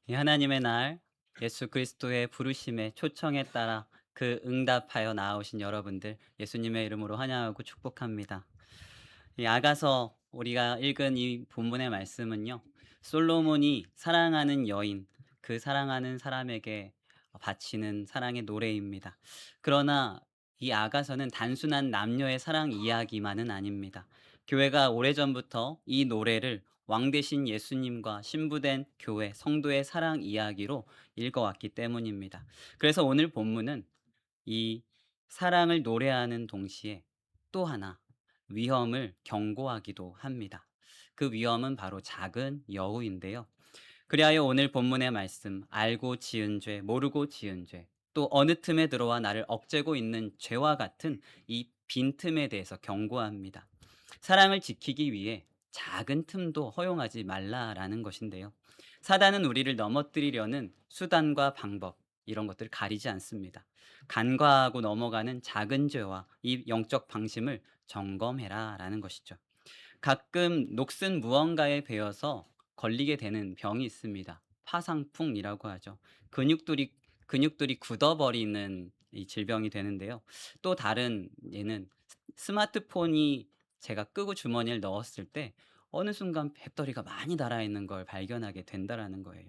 이 하나님의 날, 예수 그리스도의 부르심에 초청에 따라 그 응답하여 나아오신 여러분들, 예수님의 이름으로 환영하고 축복합니다. 이 아가서 우리가 읽은 이 본문의 말씀은요, 솔로몬이 사랑하는 여인, 그 사랑하는 사람에게 바치는 사랑의 노래입니다. 그러나 이 아가서는 단순한 남녀의 사랑 이야기만은 아닙니다. 교회가 오래전부터 이 노래를 왕 대신 예수님과 신부된 교회, 성도의 사랑 이야기로 읽어왔기 때문입니다. 그래서 오늘 본문은 이 사랑을 노래하는 동시에 또 하나 위험을 경고하기도 합니다. 그 위험은 바로 작은 여우인데요. 그리하여 오늘 본문의 말씀, 알고 지은 죄, 모르고 지은 죄, 또 어느 틈에 들어와 나를 억제고 있는 죄와 같은 이 빈틈에 대해서 경고합니다. 사랑을 지키기 위해 작은 틈도 허용하지 말라라는 것인데요. 사단은 우리를 넘어뜨리려는 수단과 방법, 이런 것들 가리지 않습니다. 간과하고 넘어가는 작은 죄와 이 영적 방심을 점검해라라는 것이죠. 가끔 녹슨 무언가에 베어서 걸리게 되는 병이 있습니다. 파상풍이라고 하죠. 근육들이 근육들이 굳어버리는 이 질병이 되는데요. 또 다른 예는 스마트폰이 제가 끄고 주머니에 넣었을 때 어느 순간 배터리가 많이 닳아 있는 걸 발견하게 된다라는 거예요.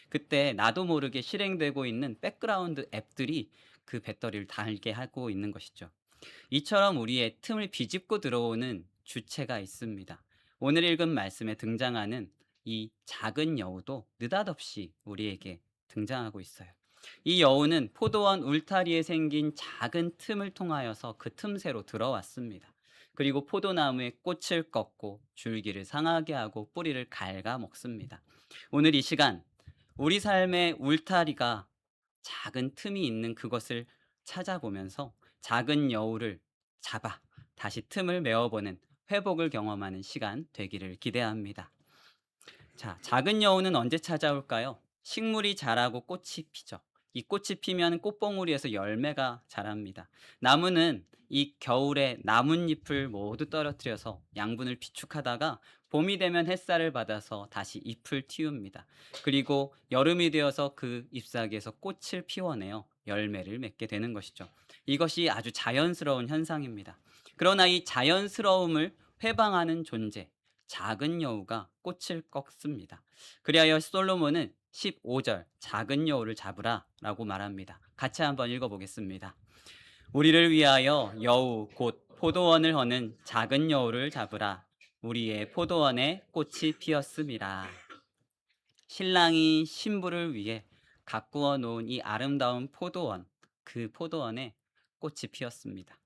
그때 나도 모르게 실행되고 있는 백그라운드 앱들이 그 배터리를 닳게 하고 있는 것이죠. 이처럼 우리의 틈을 비집고 들어오는 주체가 있습니다. 오늘 읽은 말씀에 등장하는 이 작은 여우도 느닷없이 우리에게 등장하고 있어요. 이 여우는 포도원 울타리에 생긴 작은 틈을 통하여서 그 틈새로 들어왔습니다. 그리고 포도나무의 꽃을 꺾고 줄기를 상하게 하고 뿌리를 갉아 먹습니다. 오늘 이 시간 우리 삶의 울타리가 작은 틈이 있는 그것을 찾아보면서 작은 여우를 잡아 다시 틈을 메워보는 회복을 경험하는 시간 되기를 기대합니다. 자, 작은 여우는 언제 찾아올까요? 식물이 자라고 꽃이 피죠. 이 꽃이 피면 꽃봉우리에서 열매가 자랍니다. 나무는 이 겨울에 나뭇잎을 모두 떨어뜨려서 양분을 비축하다가 봄이 되면 햇살을 받아서 다시 잎을 틔웁니다. 그리고 여름이 되어서 그 잎사귀에서 꽃을 피워내어 열매를 맺게 되는 것이죠. 이것이 아주 자연스러운 현상입니다. 그러나 이 자연스러움을 회방하는 존재, 작은 여우가 꽃을 꺾습니다. 그리하여 솔로몬은 15절 작은 여우를 잡으라라고 말합니다. 같이 한번 읽어보겠습니다. 우리를 위하여 여우 곧 포도원을 허는 작은 여우를 잡으라. 우리의 포도원에 꽃이 피었음이라. 신랑이 신부를 위해 가꾸어 놓은 이 아름다운 포도원, 그 포도원에 꽃이 피었습니다.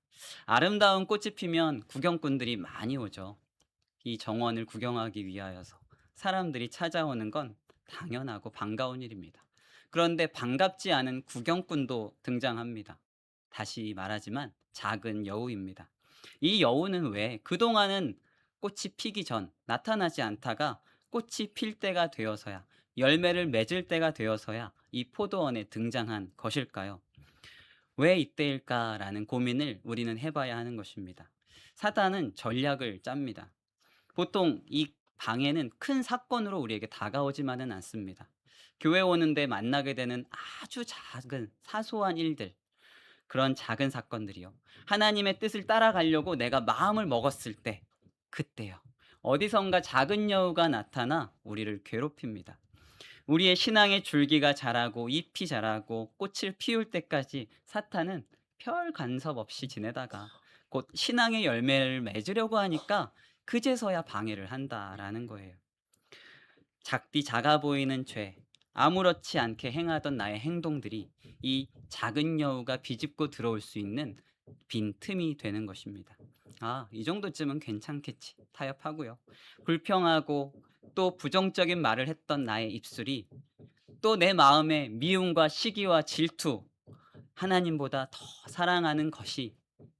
아름다운 꽃이 피면 구경꾼들이 많이 오죠. 이 정원을 구경하기 위하여서 사람들이 찾아오는 건 당연하고 반가운 일입니다. 그런데 반갑지 않은 구경꾼도 등장합니다. 다시 말하지만 작은 여우입니다. 이 여우는 왜 그동안은 꽃이 피기 전 나타나지 않다가 꽃이 필 때가 되어서야 열매를 맺을 때가 되어서야 이 포도원에 등장한 것일까요? 왜 이때일까라는 고민을 우리는 해봐야 하는 것입니다. 사단은 전략을 짭니다. 보통 이 방해는 큰 사건으로 우리에게 다가오지만은 않습니다. 교회 오는데 만나게 되는 아주 작은 사소한 일들, 그런 작은 사건들이요. 하나님의 뜻을 따라가려고 내가 마음을 먹었을 때, 그때요. 어디선가 작은 여우가 나타나 우리를 괴롭힙니다. 우리의 신앙의 줄기가 자라고 잎이 자라고 꽃을 피울 때까지 사탄은 별 간섭 없이 지내다가 곧 신앙의 열매를 맺으려고 하니까 그제서야 방해를 한다라는 거예요. 작디 작아 보이는 죄, 아무렇지 않게 행하던 나의 행동들이 이 작은 여우가 비집고 들어올 수 있는 빈 틈이 되는 것입니다. 아, 이 정도쯤은 괜찮겠지. 타협하고요. 불평하고 또 부정적인 말을 했던 나의 입술이 또 내 마음에 미움과 시기와 질투, 하나님보다 더 사랑하는 것이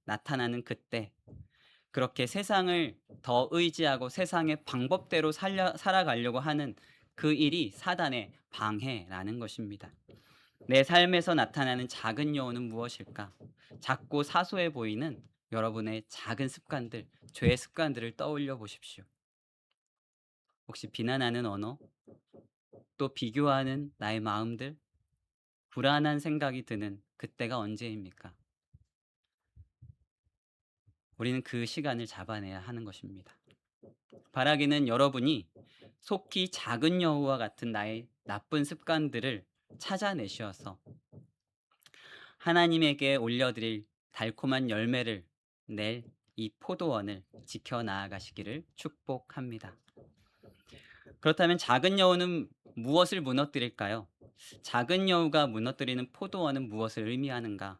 나타나는 그때, 그렇게 세상을 더 의지하고 세상의 방법대로 살아가려고 하는 그 일이 사단의 방해라는 것입니다. 내 삶에서 나타나는 작은 여우는 무엇일까? 작고 사소해 보이는 여러분의 작은 습관들, 죄의 습관들을 떠올려 보십시오. 혹시 비난하는 언어, 또 비교하는 나의 마음들, 불안한 생각이 드는 그때가 언제입니까? 우리는 그 시간을 잡아내야 하는 것입니다. 바라기는 여러분이 속히 작은 여우와 같은 나의 나쁜 습관들을 찾아내셔서 하나님에게 올려드릴 달콤한 열매를 낼 이 포도원을 지켜 나아가시기를 축복합니다. 그렇다면 작은 여우는 무엇을 무너뜨릴까요? 작은 여우가 무너뜨리는 포도원은 무엇을 의미하는가?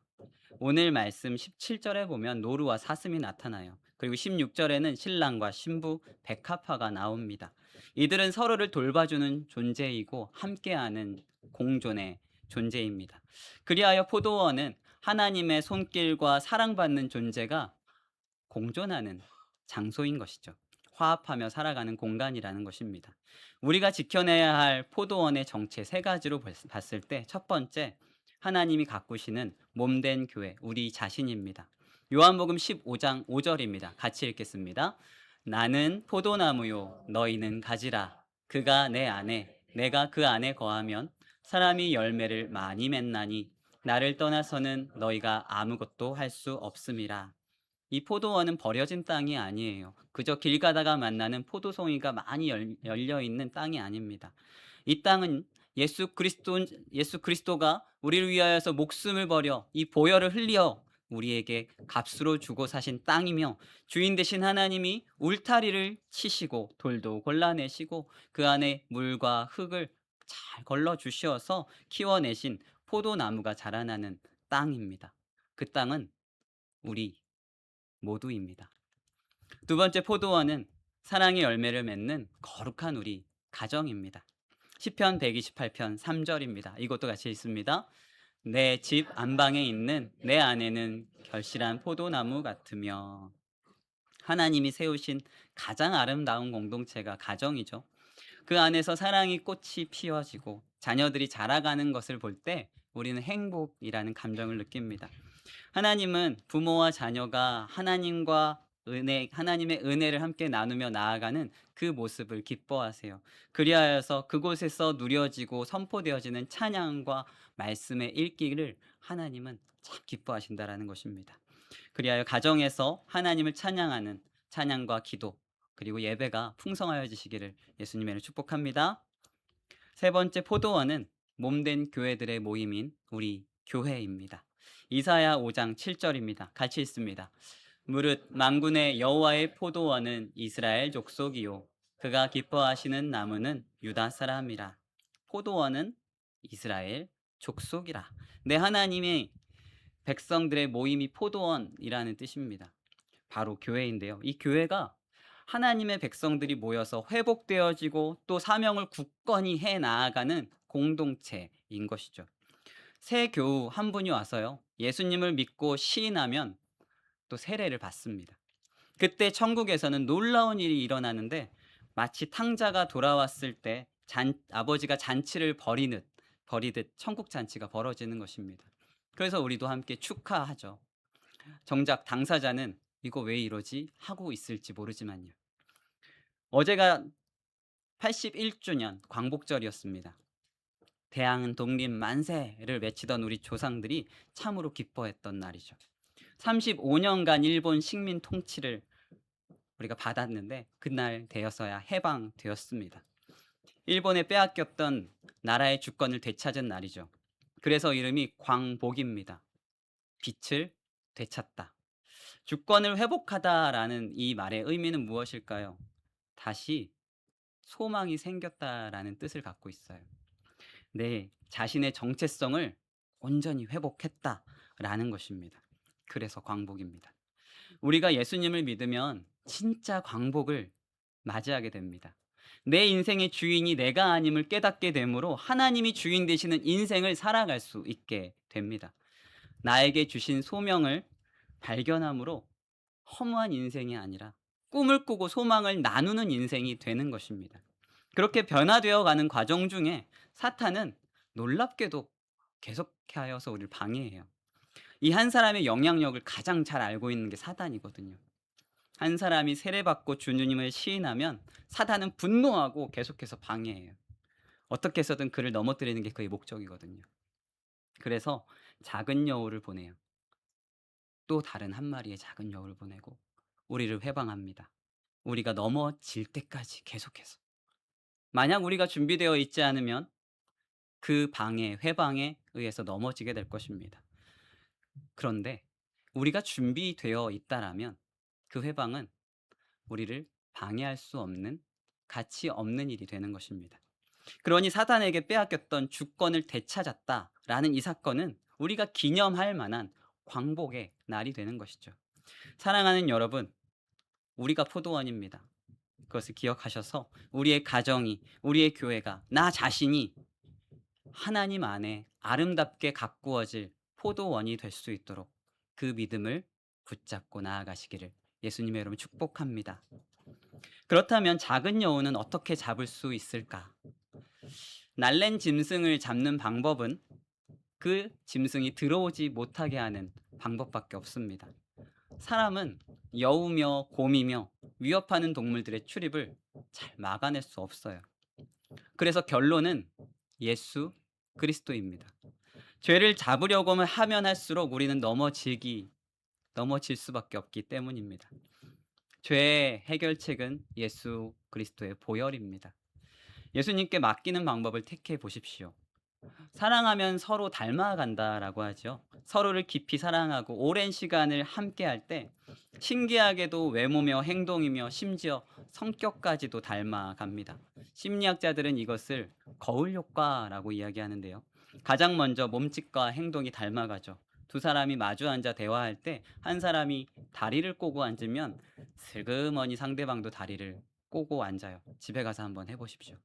오늘 말씀 17절에 보면 노루와 사슴이 나타나요. 그리고 16절에는 신랑과 신부 백합화가 나옵니다. 이들은 서로를 돌봐주는 존재이고 함께하는 공존의 존재입니다. 그리하여 포도원은 하나님의 손길과 사랑받는 존재가 공존하는 장소인 것이죠. 화합하며 살아가는 공간이라는 것입니다. 우리가 지켜내야 할 포도원의 정체 세 가지로 봤을 때 첫 번째, 하나님이 가꾸시는 몸된 교회, 우리 자신입니다. 요한복음 15장 5절입니다. 같이 읽겠습니다. 나는 포도나무요, 너희는 가지라. 그가 내 안에, 내가 그 안에 거하면 사람이 열매를 많이 맺나니 나를 떠나서는 너희가 아무것도 할 수 없음이라. 이 포도원은 버려진 땅이 아니에요. 그저 길 가다가 만나는 포도송이가 많이 열려 있는 땅이 아닙니다. 이 땅은 예수 그리스도가 우리를 위하여서 목숨을 버려 이 보혈을 흘려 우리에게 값으로 주고 사신 땅이며 주인 되신 하나님이 울타리를 치시고 돌도 골라내시고 그 안에 물과 흙을 잘 걸러 주셔서 키워내신 포도나무가 자라나는 땅입니다. 그 땅은 우리 모두입니다. 두 번째 포도원은 사랑의 열매를 맺는 거룩한 우리 가정입니다. 시편 128편 3절입니다. 이것도 같이 읽습니다. 내 집 안방에 있는 내 아내는 결실한 포도나무 같으며. 하나님이 세우신 가장 아름다운 공동체가 가정이죠. 그 안에서 사랑이 꽃이 피어지고 자녀들이 자라가는 것을 볼 때 우리는 행복이라는 감정을 느낍니다. 하나님은 부모와 자녀가 하나님의 은혜를 함께 나누며 나아가는 그 모습을 기뻐하세요. 그리하여서 그곳에서 누려지고 선포되어지는 찬양과 말씀의 읽기를 하나님은 참 기뻐하신다라는 것입니다. 그리하여 가정에서 하나님을 찬양하는 찬양과 기도 그리고 예배가 풍성하여지시기를 예수님의 이름으로 축복합니다. 세 번째 포도원은 몸된 교회들의 모임인 우리 교회입니다. 이사야 5장 7절입니다. 같이 읽습니다. 무릇 만군의 여호와의 포도원은 이스라엘 족속이요 그가 기뻐하시는 나무는 유다 사람이라. 포도원은 이스라엘 족속이라. 내 하나님의 백성들의 모임이 포도원이라는 뜻입니다. 바로 교회인데요. 이 교회가 하나님의 백성들이 모여서 회복되어지고 또 사명을 굳건히 해 나아가는 공동체인 것이죠. 새 교우 한 분이 와서요. 예수님을 믿고 시인하면 또 세례를 받습니다. 그때 천국에서는 놀라운 일이 일어나는데 마치 탕자가 돌아왔을 때 아버지가 잔치를 버리듯 천국 잔치가 벌어지는 것입니다. 그래서 우리도 함께 축하하죠. 정작 당사자는 이거 왜 이러지? 하고 있을지 모르지만요. 어제가 81주년 광복절이었습니다. 대항 독립 만세를 외치던 우리 조상들이 참으로 기뻐했던 날이죠. 35년간 일본 식민 통치를 우리가 받았는데 그날 되어서야 해방되었습니다. 일본에 빼앗겼던 나라의 주권을 되찾은 날이죠. 그래서 이름이 광복입니다. 빛을 되찾다. 주권을 회복하다라는 이 말의 의미는 무엇일까요? 다시 소망이 생겼다라는 뜻을 갖고 있어요. 내 자신의 정체성을 온전히 회복했다라는 것입니다. 그래서 광복입니다. 우리가 예수님을 믿으면 진짜 광복을 맞이하게 됩니다. 내 인생의 주인이 내가 아님을 깨닫게 되므로 하나님이 주인 되시는 인생을 살아갈 수 있게 됩니다. 나에게 주신 소명을 발견함으로 허무한 인생이 아니라 꿈을 꾸고 소망을 나누는 인생이 되는 것입니다. 그렇게 변화되어 가는 과정 중에 사탄은 놀랍게도 계속하여서 우리를 방해해요. 이 한 사람의 영향력을 가장 잘 알고 있는 게 사단이거든요. 한 사람이 세례받고 주님을 시인하면 사단은 분노하고 계속해서 방해해요. 어떻게 해서든 그를 넘어뜨리는 게 그의 목적이거든요. 그래서 작은 여우를 보내요. 또 다른 한 마리의 작은 여우를 보내고 우리를 회방합니다. 우리가 넘어질 때까지 계속해서. 만약 우리가 준비되어 있지 않으면 그 방해, 회방에 의해서 넘어지게 될 것입니다. 그런데 우리가 준비되어 있다라면 그 회방은 우리를 방해할 수 없는, 가치 없는 일이 되는 것입니다. 그러니 사단에게 빼앗겼던 주권을 되찾았다라는 이 사건은 우리가 기념할 만한 광복의 날이 되는 것이죠. 사랑하는 여러분, 우리가 포도원입니다. 그것을 기억하셔서 우리의 가정이, 우리의 교회가, 나 자신이 하나님 안에 아름답게 가꾸어질 포도원이 될 수 있도록 그 믿음을 붙잡고 나아가시기를 예수님의 이름으로 축복합니다. 그렇다면 작은 여우는 어떻게 잡을 수 있을까? 날랜 짐승을 잡는 방법은 그 짐승이 들어오지 못하게 하는 방법밖에 없습니다. 사람은 여우며 곰이며 위협하는 동물들의 출입을 잘 막아낼 수 없어요. 그래서 결론은 예수 그리스도입니다. 죄를 잡으려고 하면 할수록 우리는 넘어질 수밖에 없기 때문입니다. 죄의 해결책은 예수 그리스도의 보혈입니다. 예수님께 맡기는 방법을 택해 보십시오. 사랑하면 서로 닮아간다라고 하죠. 서로를 깊이 사랑하고 오랜 시간을 함께할 때 신기하게도 외모며 행동이며 심지어 성격까지도 닮아갑니다. 심리학자들은 이것을 거울 효과라고 이야기하는데요. 가장 먼저 몸짓과 행동이 닮아가죠. 두 사람이 마주 앉아 대화할 때 한 사람이 다리를 꼬고 앉으면 슬그머니 상대방도 다리를 꼬고 앉아요. 집에 가서 한번 해보십시오.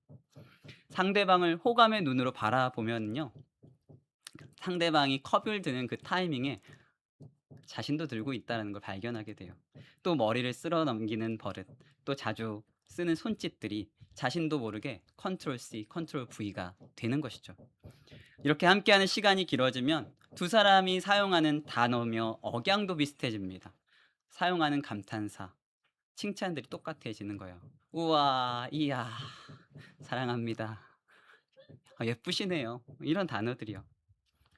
상대방을 호감의 눈으로 바라보면요. 상대방이 컵을 드는 그 타이밍에 자신도 들고 있다는 걸 발견하게 돼요. 또 머리를 쓸어 넘기는 버릇, 또 자주 쓰는 손짓들이 자신도 모르게 컨트롤 C, 컨트롤 V가 되는 것이죠. 이렇게 함께하는 시간이 길어지면 두 사람이 사용하는 단어며 억양도 비슷해집니다. 사용하는 감탄사, 칭찬들이 똑같아지는 거예요. 우와, 이야, 사랑합니다. 예쁘시네요. 이런 단어들이요.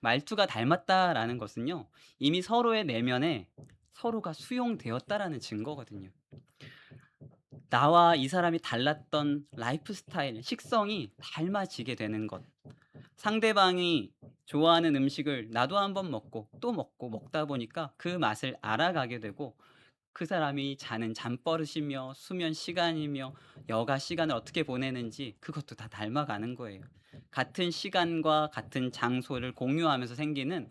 말투가 닮았다라는 것은요. 이미 서로의 내면에 서로가 수용되었다라는 증거거든요. 나와 이 사람이 달랐던 라이프 스타일, 식성이 닮아지게 되는 것. 상대방이 좋아하는 음식을 나도 한번 먹고 또 먹고 먹다 보니까 그 맛을 알아가게 되고 그 사람이 자는 잠버릇이며 수면 시간이며 여가 시간을 어떻게 보내는지 그것도 다 닮아가는 거예요. 같은 시간과 같은 장소를 공유하면서 생기는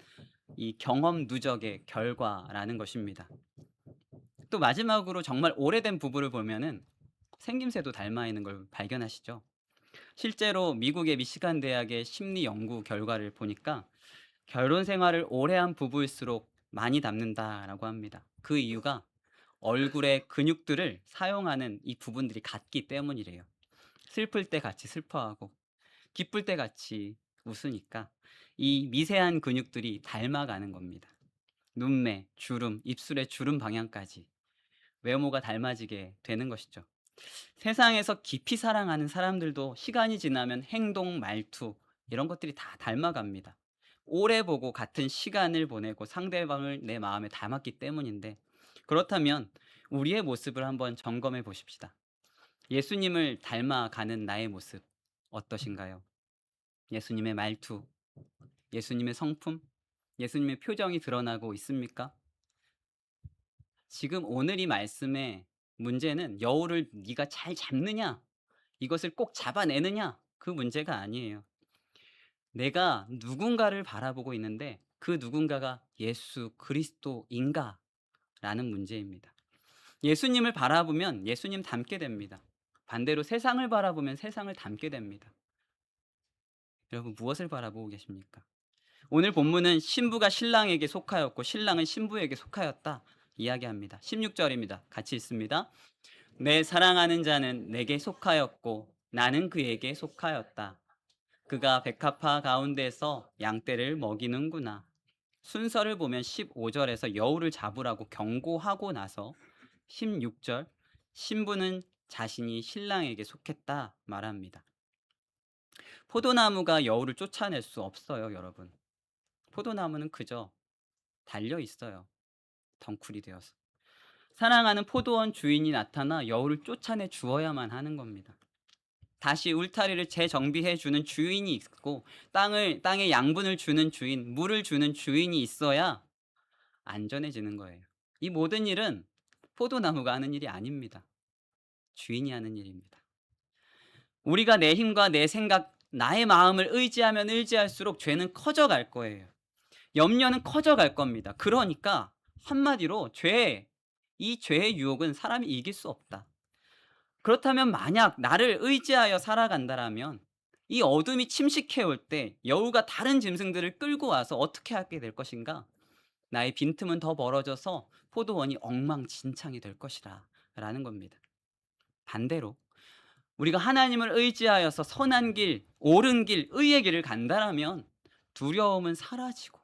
이 경험 누적의 결과라는 것입니다. 또 마지막으로 정말 오래된 부부를 보면은 생김새도 닮아 있는 걸 발견하시죠? 실제로 미국의 미시간 대학의 심리 연구 결과를 보니까 결혼 생활을 오래 한 부부일수록 많이 닮는다라고 합니다. 그 이유가 얼굴의 근육들을 사용하는 이 부분들이 같기 때문이래요. 슬플 때 같이 슬퍼하고 기쁠 때 같이 웃으니까 이 미세한 근육들이 닮아가는 겁니다. 눈매, 주름, 입술의 주름 방향까지 외모가 닮아지게 되는 것이죠. 세상에서 깊이 사랑하는 사람들도 시간이 지나면 행동, 말투 이런 것들이 다 닮아갑니다. 오래 보고 같은 시간을 보내고 상대방을 내 마음에 담았기 때문인데 그렇다면 우리의 모습을 한번 점검해 보십시다. 예수님을 닮아가는 나의 모습 어떠신가요? 예수님의 말투, 예수님의 성품, 예수님의 표정이 드러나고 있습니까? 지금 오늘 이 말씀의 문제는 여우를 네가 잘 잡느냐, 이것을 꼭 잡아내느냐, 그 문제가 아니에요. 내가 누군가를 바라보고 있는데 그 누군가가 예수 그리스도인가? 라는 문제입니다. 예수님을 바라보면 예수님 닮게 됩니다. 반대로 세상을 바라보면 세상을 닮게 됩니다. 여러분 무엇을 바라보고 계십니까? 오늘 본문은 신부가 신랑에게 속하였고 신랑은 신부에게 속하였다 이야기합니다. 16절입니다. 같이 읽습니다. 내 사랑하는 자는 내게 속하였고 나는 그에게 속하였다. 그가 백합화 가운데서 양떼를 먹이는구나. 순서를 보면 15절에서 여우를 잡으라고 경고하고 나서 16절 신부는 자신이 신랑에게 속했다 말합니다. 포도나무가 여우를 쫓아낼 수 없어요, 여러분. 포도나무는 그저 달려 있어요, 덩쿨이 되어서. 사랑하는 포도원 주인이 나타나 여우를 쫓아내 주어야만 하는 겁니다. 다시 울타리를 재정비해 주는 주인이 있고 땅에 양분을 주는 주인, 물을 주는 주인이 있어야 안전해지는 거예요. 이 모든 일은 포도나무가 하는 일이 아닙니다. 주인이 하는 일입니다. 우리가 내 힘과 내 생각, 나의 마음을 의지하면 의지할수록 죄는 커져갈 거예요. 염려는 커져갈 겁니다. 그러니까 한마디로 이 죄의 유혹은 사람이 이길 수 없다. 그렇다면 만약 나를 의지하여 살아간다라면 이 어둠이 침식해 올 때 여우가 다른 짐승들을 끌고 와서 어떻게 하게 될 것인가? 나의 빈틈은 더 멀어져서 포도원이 엉망진창이 될 것이라 라는 겁니다. 반대로 우리가 하나님을 의지하여서 선한 길, 옳은 길, 의의 길을 간다라면 두려움은 사라지고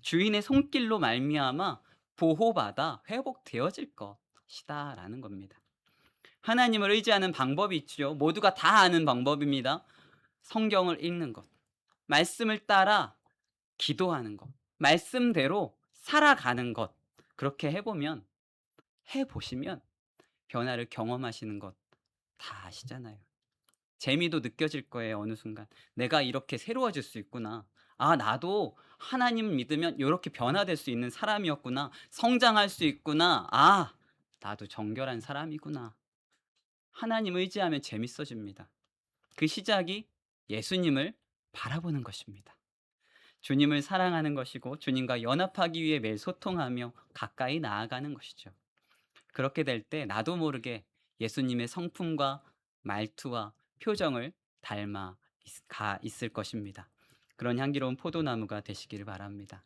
주인의 손길로 말미암아 보호받아 회복되어질 것이다라는 겁니다. 하나님을 의지하는 방법이 있죠. 모두가 다 아는 방법입니다. 성경을 읽는 것, 말씀을 따라 기도하는 것, 말씀대로 살아가는 것. 그렇게 해보시면 변화를 경험하시는 것 다 아시잖아요. 재미도 느껴질 거예요, 어느 순간. 내가 이렇게 새로워질 수 있구나. 아, 나도 하나님 믿으면 이렇게 변화될 수 있는 사람이었구나. 성장할 수 있구나. 아, 나도 정결한 사람이구나. 하나님 의지하면 재밌어집니다. 그 시작이 예수님을 바라보는 것입니다. 주님을 사랑하는 것이고 주님과 연합하기 위해 매일 소통하며 가까이 나아가는 것이죠. 그렇게 될 때 나도 모르게 예수님의 성품과 말투와 표정을 닮아 있을 것입니다. 그런 향기로운 포도나무가 되시기를 바랍니다.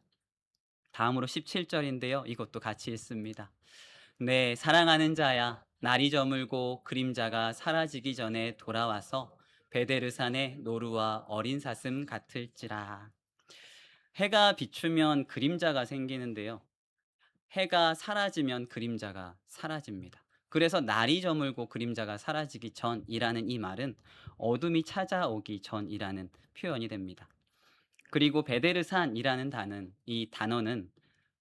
다음으로 17절인데요. 이것도 같이 읽습니다. 네, 사랑하는 자야, 날이 저물고 그림자가 사라지기 전에 돌아와서 베데르산의 노루와 어린 사슴 같을지라. 해가 비추면 그림자가 생기는데요. 해가 사라지면 그림자가 사라집니다. 그래서 날이 저물고 그림자가 사라지기 전이라는 이 말은 어둠이 찾아오기 전이라는 표현이 됩니다. 그리고 이 단어는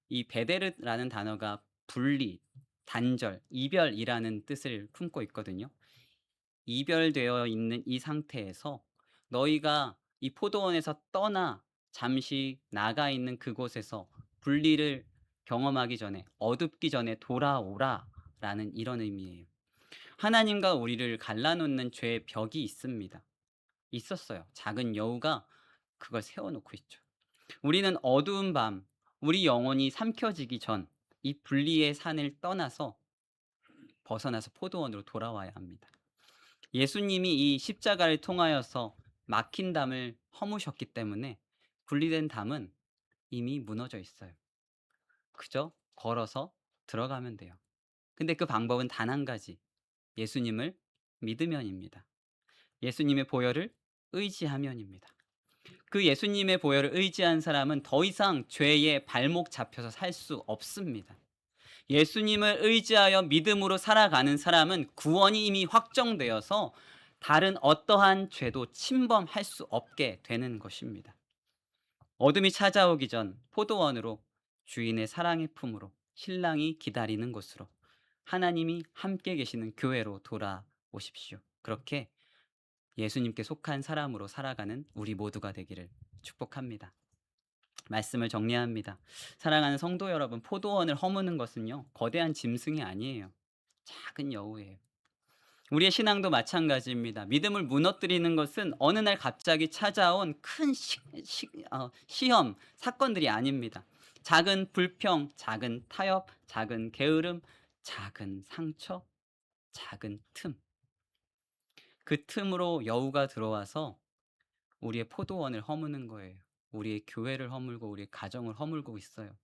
이 베데르라는 단어가 분리, 단절, 이별이라는 뜻을 품고 있거든요. 이별되어 있는 이 상태에서 너희가 이 포도원에서 떠나 잠시 나가 있는 그곳에서 분리를 경험하기 전에 어둡기 전에 돌아오라라는 이런 의미예요. 하나님과 우리를 갈라놓는 죄의 벽이 있습니다. 있었어요. 작은 여우가 그걸 세워놓고 있죠. 우리는 어두운 밤, 우리 영혼이 삼켜지기 전 이 분리의 산을 떠나서 벗어나서 포도원으로 돌아와야 합니다. 예수님이 이 십자가를 통하여서 막힌 담을 허무셨기 때문에 분리된 담은 이미 무너져 있어요. 그저 걸어서 들어가면 돼요. 근데 그 방법은 단 한 가지. 예수님을 믿으면입니다. 예수님의 보혈을 의지하면입니다. 그 예수님의 보혈을 의지한 사람은 더 이상 죄에 발목 잡혀서 살 수 없습니다. 예수님을 의지하여 믿음으로 살아가는 사람은 구원이 이미 확정되어서 다른 어떠한 죄도 침범할 수 없게 되는 것입니다. 어둠이 찾아오기 전 포도원으로 주인의 사랑의 품으로 신랑이 기다리는 곳으로 하나님이 함께 계시는 교회로 돌아오십시오. 그렇게 예수님께 속한 사람으로 살아가는 우리 모두가 되기를 축복합니다. 말씀을 정리합니다. 사랑하는 성도 여러분, 포도원을 허무는 것은요, 거대한 짐승이 아니에요. 작은 여우예요. 우리의 신앙도 마찬가지입니다. 믿음을 무너뜨리는 것은 어느 날 갑자기 찾아온 큰 시험, 사건들이 아닙니다. 작은 불평, 작은 타협, 작은 게으름, 작은 상처, 작은 틈. 그 틈으로 여우가 들어와서 우리의 포도원을 허무는 거예요. 우리의 교회를 허물고 우리의 가정을 허물고 있어요.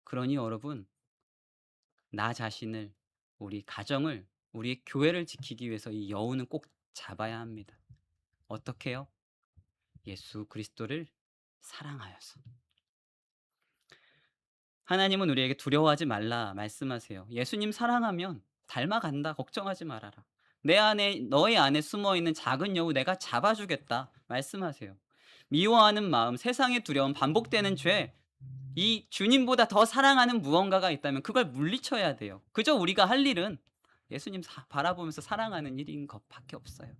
그러니 여러분, 나 자신을, 우리 가정을, 우리의 교회를 지키기 위해서 이 여우는 꼭 잡아야 합니다. 어떻게요? 예수 그리스도를 사랑하여서. 하나님은 우리에게 두려워하지 말라 말씀하세요. 예수님 사랑하면 닮아간다. 걱정하지 말아라. 너의 안에 숨어 있는 작은 여우 내가 잡아주겠다. 말씀하세요. 미워하는 마음, 세상의 두려움, 반복되는 죄, 이 주님보다 더 사랑하는 무언가가 있다면 그걸 물리쳐야 돼요. 그저 우리가 할 일은 예수님 바라보면서 사랑하는 일인 것밖에 없어요.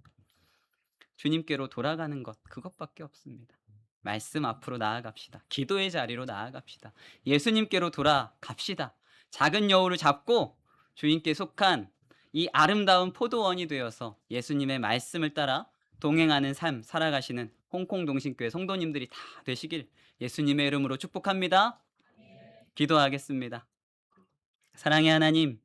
주님께로 돌아가는 것, 그것밖에 없습니다. 말씀 앞으로 나아갑시다. 기도의 자리로 나아갑시다. 예수님께로 돌아갑시다. 작은 여우를 잡고 주인께 속한 이 아름다운 포도원이 되어서 예수님의 말씀을 따라 동행하는 삶 살아가시는 홍콩 동신교회 성도님들이 다 되시길 예수님의 이름으로 축복합니다. 기도하겠습니다. 사랑의 하나님,